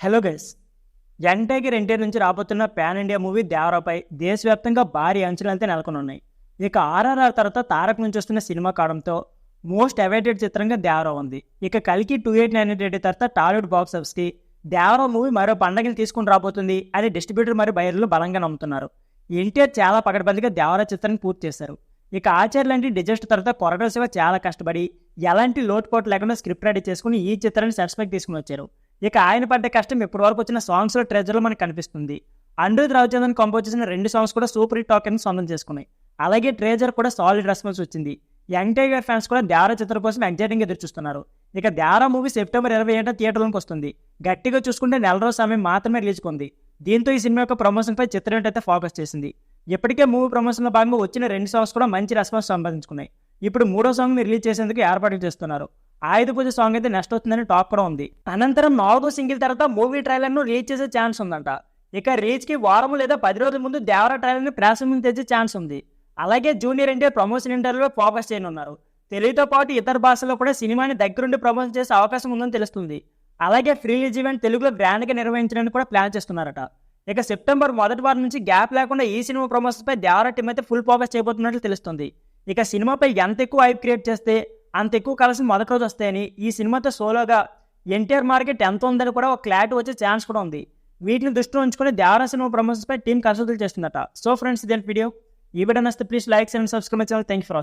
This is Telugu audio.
Hello guys. Young tiger NTR నుంచి రాబోతున్న పాన్ ఇండియా మూవీ దేవరాపై దేశవ్యాప్తంగా భారీ అంచనాలతో నెలకొని ఉన్నాయి. ఇక ఆర్ఆర్ఆర్ తర్వాత తారక్ నుంచి వస్తున్న సినిమా కావడంతో మోస్ట్ అవైటెడ్ చిత్రంగా దేవరా ఉంది. ఇక కల్కి 2898 తర్వాత టాలీవుడ్ బాక్స్ ఆఫీస్కి దేవరా మూవీ మరో పండగలు తీసుకుని రాబోతుంది అని డిస్ట్రిబ్యూటర్ మరియు బయర్లు బలంగా నమ్ముతున్నారు. ఎన్టీఆర్ చాలా పకడ్బందీగా దేవరా చిత్రాన్ని పూర్తి చేశారు. ఇక ఆచార్య లాంటి డిజాస్టర్ తర్వాత కొరటాల శివ చాలా కష్టపడి ఎలాంటి లోటుపోటు లేకుండా స్క్రిప్ట్ రెడీ చేసుకుని ఈ చిత్రాన్ని సెట్స్పైకి తీసుకుని వచ్చారు. ఇక ఆయన పడ్డ కష్టం ఇప్పటి వరకు వచ్చిన సాంగ్స్లో ట్రెజర్లో మనకు కనిపిస్తుంది. అనిరుద్ రవిచంద్రన్ కంపోజ్ చేసిన 2 సాంగ్స్ కూడా సూపర్ హిట్ టాక్ అని సొంతం చేసుకున్నాయి. అలాగే ట్రేజర్ కూడా సాలిడ్ రెస్పాన్స్ వచ్చింది. యంగ్ టైగర్ ఫ్యాన్స్ కూడా దేవరా చిత్రం కోసం ఎగ్జైటింగ్ ఎదురు చూస్తున్నారు. ఇక దేవరా మూవీ సెప్టెంబర్ 27 థియేటర్లోకి వస్తుంది. గట్టిగా చూసుకుంటే నెల రోజు సమయం మాత్రమే రిలీజ్ కొంది. దీంతో ఈ సినిమా యొక్క ప్రమోషన్పై చిత్రం అయితే ఫోకస్ చేసింది. ఇప్పటికే మూవీ ప్రమోషన్లో భాగంగా వచ్చిన 2 సాంగ్స్ కూడా మంచి రెస్పాన్స్ సంపాదించుకున్నాయి. ఇప్పుడు 3వ సాంగ్ని రిలీజ్ చేసేందుకు ఏర్పాట్లు చేస్తున్నారు. ఆయుధ పూజ సాంగ్ అయితే నెక్స్ట్ వస్తుందని టాక్ కూడా ఉంది. అనంతరం 4వ సింగిల్ తర్వాత మూవీ ట్రైలర్ను రిలీజ్ చేసే ఛాన్స్ ఉందంట. ఇక రిలీజ్కి వారం లేదా 10 రోజుల ముందు దేవరా ట్రైలర్ని ప్రెస్ ముందు తెచ్చే ఛాన్స్ ఉంది. అలాగే జూనియర్ ఎన్టీఆర్ ప్రమోషన్ ఇంటర్వ్యూలో ఫోకస్ చేయనున్నారు. తెలుగుతో పాటు ఇతర భాషల్లో కూడా సినిమాని దగ్గరుండి ప్రమోషన్ చేసే అవకాశం ఉందని తెలుస్తుంది. అలాగే ఫ్రీ రిలీజ్ ఈవెంట్ తెలుగులో గ్రాండ్గా నిర్వహించడానికి కూడా ప్లాన్ చేస్తున్నారట. ఇక సెప్టెంబర్ మొదటి వారం నుంచి గ్యాప్ లేకుండా ఈ సినిమా ప్రమోషన్పై దేవరా టీం అయితే ఫుల్ ఫోకస్ చేయబోతున్నట్లు తెలుస్తుంది. ఇక సినిమాపై ఎంత ఎక్కువ హైప్ క్రియేట్ చేస్తే అంత ఎక్కువ కలెక్షన్ మొదటి రోజు వస్తాయని, ఈ సినిమాతో సోలోగా ఎన్టీఆర్ మార్కెట్ ఎంత ఉందని కూడా ఒక క్లారిటీ వచ్చే ఛాన్స్ కూడా ఉంది. వీటిని దృష్టిలో ఉంచుకుని దేవరా సినిమా ప్రమోషన్స్పై టీం కన్సల్ట్ చేస్తుందట. సో ఫ్రెండ్స్, ఇదే వీడియో. ఈ వీడియో నచ్చితే please like and subscribe my channel. Thank you for watching.